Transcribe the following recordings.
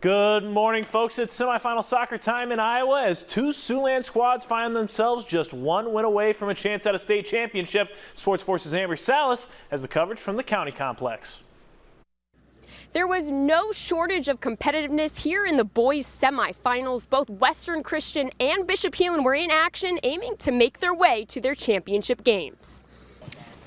Good morning, folks. It's semifinal soccer time in Iowa as two Siouxland squads find themselves just one win away from a chance at a state championship. Sports Force's Amber Salas has the coverage from the county complex. There was no shortage of competitiveness here in the boys' semifinals. Both Western Christian and Bishop Heelan were in action, aiming to make their way to their championship games.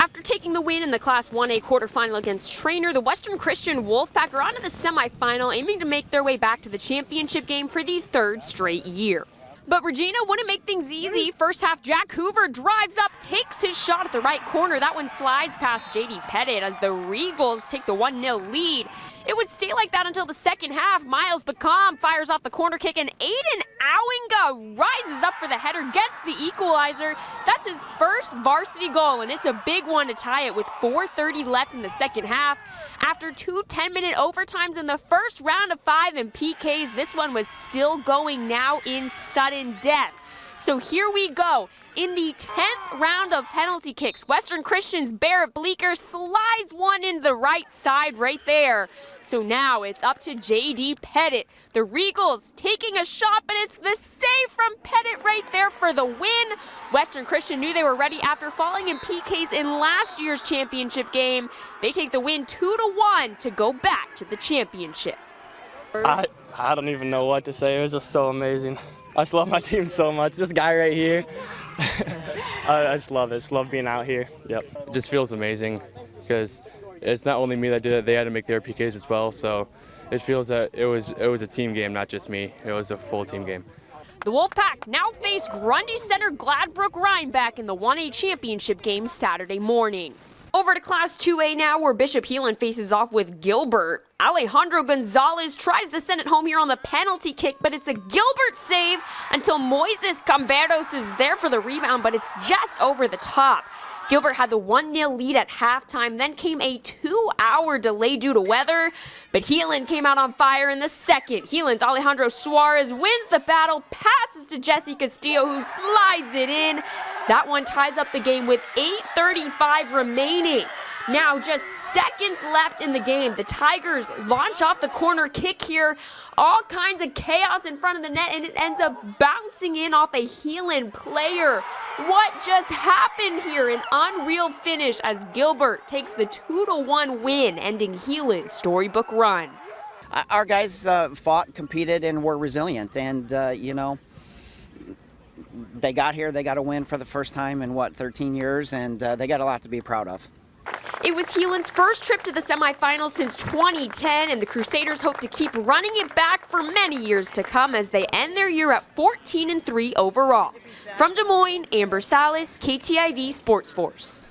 After taking the win in the Class 1A quarterfinal against Trainer, the Western Christian Wolfpack are on to the semifinal, aiming to make their way back to the championship game for the third straight year. But Regina wouldn't make things easy. First half, Jack Hoover drives up, takes his shot at the right corner. That one slides past J.D. Pettit as the Regals take the 1-0 lead. It would stay like that until the second half. Miles Bacom fires off the corner kick, and Aiden Awinga rises up for the header, gets the equalizer. That's his first varsity goal, and it's a big one to tie it with 4:30 left in the second half. After two 10-minute overtimes in the first round of 5 and PKs, this one was still going now in sudden death. So here we go. In the 10th round of penalty kicks, Western Christian's Barrett Bleeker slides one into the right side right there. So now it's up to J.D. Pettit. The Regals taking a shot, but it's the save from Pettit right there for the win. Western Christian knew they were ready after falling in PKs in last year's championship game. They take the win 2-1 to go back to the championship. I don't even know what to say. It was just so amazing. I just love my team so much. This guy right here, I just love it. I just love being out here. Yep. It just feels amazing because it's not only me that did it, they had to make their PKs as well. So it feels that it was a team game, not just me. It was a full team game. The Wolfpack now face Grundy Center Gladbrook Rhinebeck in the 1A championship game Saturday morning. Over to Class 2A now, where Bishop Heelan faces off with Gilbert. Alejandro Gonzalez tries to send it home here on the penalty kick, but it's a Gilbert save until Moises Camberos is there for the rebound, but it's just over the top. Gilbert had the 1-0 lead at halftime, then came a 2-hour delay due to weather, but Heelan came out on fire in the second. Heelan's Alejandro Suarez wins the battle, passes to Jesse Castillo, who slides it in. That one ties up the game with 8:35 remaining. Now just seconds left in the game. The Tigers launch off the corner kick here. All kinds of chaos in front of the net, and it ends up bouncing in off a Heelan player. What just happened here? An unreal finish as Gilbert takes the 2-1 win, ending Heelan's storybook run. Our guys fought, competed, and were resilient. And, they got here. They got a win for the first time in, 13 years, and they got a lot to be proud of. It was Heelan's first trip to the semifinals since 2010, and the Crusaders hope to keep running it back for many years to come as they end their year at 14-3 overall. From Des Moines, Amber Salas, KTIV Sports Force.